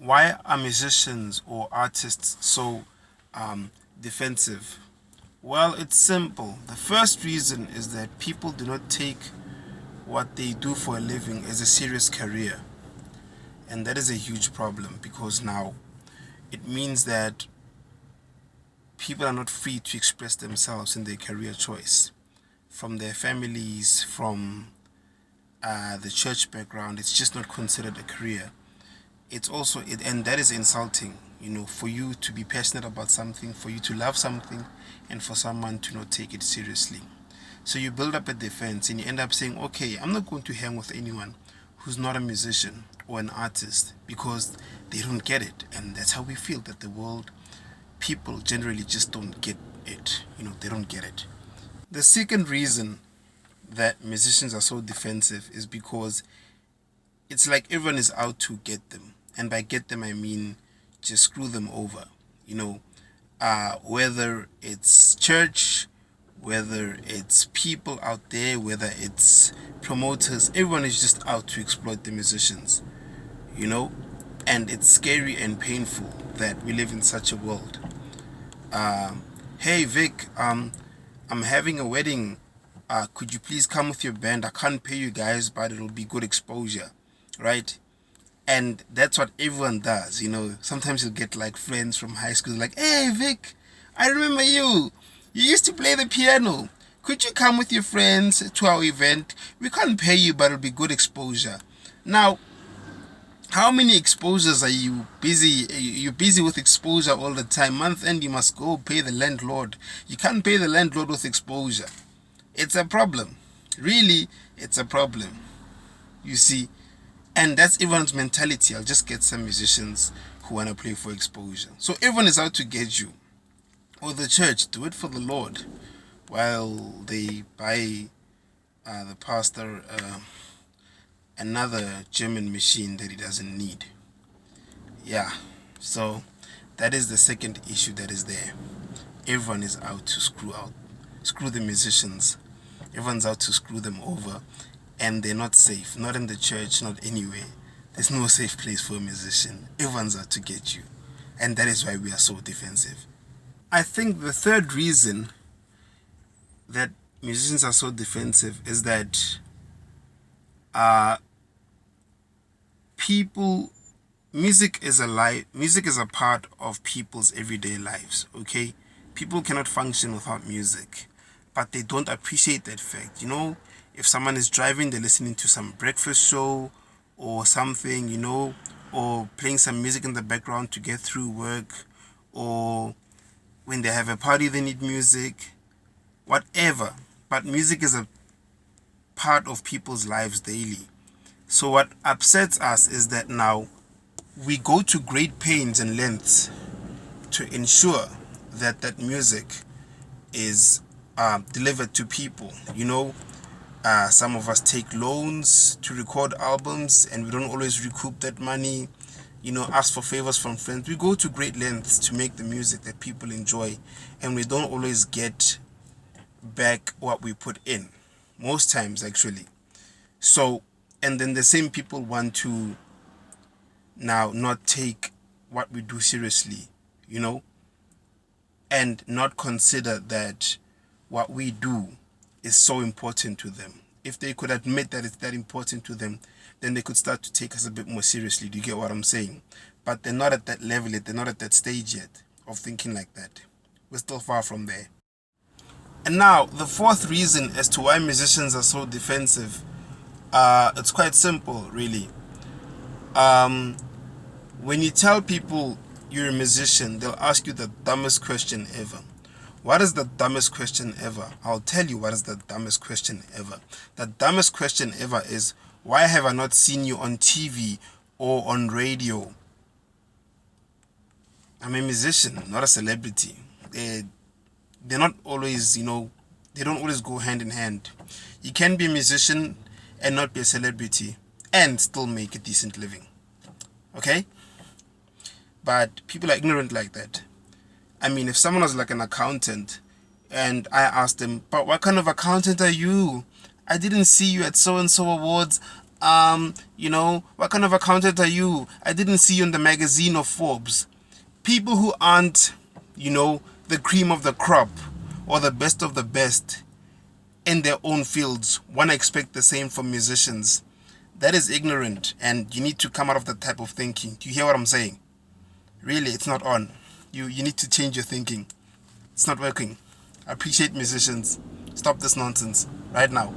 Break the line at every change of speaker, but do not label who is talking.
Why are musicians or artists so defensive? Well, it's simple. The first reason is that people do not take what they do for a living as a serious career. And that is a huge problem because now it means that people are not free to express themselves in their career choice. From their families, from the church background, it's just not considered a career. It's also and that is insulting, for you to be passionate about something, for you to love something, and for someone to not take it seriously. So you build up a defense and you end up saying, okay, I'm not going to hang with anyone who's not a musician or an artist because they don't get it. And that's how we feel that the world, people generally just don't get it. They don't get it. The second reason that musicians are so defensive is because it's like everyone is out to get them. And by get them, I mean just screw them over. Whether it's church, whether it's people out there, whether it's promoters, everyone is just out to exploit the musicians, and it's scary and painful that we live in such a world. Hey Vic, I'm having a wedding. Could you please come with your band? I can't pay you guys, but it'll be good exposure, right? And that's what everyone does, Sometimes you'll get like friends from high school like, hey Vic, I remember you. You used to play the piano. Could you come with your friends to our event? We can't pay you, but it'll be good exposure. Now, how many exposures are you busy? You're busy with exposure all the time. Month end, you must go pay the landlord. You can't pay the landlord with exposure. It's a problem. Really, it's a problem. You see, and that's everyone's mentality. I'll just get some musicians who want to play for exposure. So everyone is out to get you. Or the church, do it for the Lord. While they buy the pastor another German machine that he doesn't need. Yeah, so that is the second issue that is there. Everyone is out to screw the musicians. Everyone's out to screw them over. And they're not safe. Not in the church, not anywhere. There's no safe place for a musician. Everyone's out to get you. And that is why we are so defensive. I think the third reason that musicians are so defensive is that music is a part of people's everyday lives, okay? People cannot function without music, but they don't appreciate that fact. If someone is driving, they're listening to some breakfast show or something, or playing some music in the background to get through work, or when they have a party, they need music, whatever. But music is a part of people's lives daily. So what upsets us is that now we go to great pains and lengths to ensure that that music is delivered to people. Some of us take loans to record albums and we don't always recoup that money. Ask for favors from friends. We go to great lengths to make the music that people enjoy, and we don't always get back what we put in. Most times, actually. So, and then the same people want to now not take what we do seriously, and not consider that what we do is so important to them. If they could admit that it's that important to them, then they could start to take us a bit more seriously. Do you get what I'm saying? But they're not at that level yet. They're not at that stage yet of thinking like that. We're still far from there. And now, the fourth reason as to why musicians are so defensive, it's quite simple, really. When you tell people you're a musician, they'll ask you the dumbest question ever. What is the dumbest question ever? I'll tell you what is the dumbest question ever. The dumbest question ever is, why have I not seen you on TV or on radio? I'm a musician, not a celebrity. They're not always, they don't always go hand in hand. You can be a musician and not be a celebrity and still make a decent living. Okay? But people are ignorant like that. I mean, if someone was like an accountant and I asked them, but what kind of accountant are you? I didn't see you at so-and-so awards. What kind of accountant are you? I didn't see you in the magazine of Forbes. People who aren't, the cream of the crop or the best of the best in their own fields want to expect the same from musicians. That is ignorant, and you need to come out of that type of thinking. Do you hear what I'm saying? Really, it's not on. You need to change your thinking. It's not working. I appreciate musicians. Stop this nonsense right now.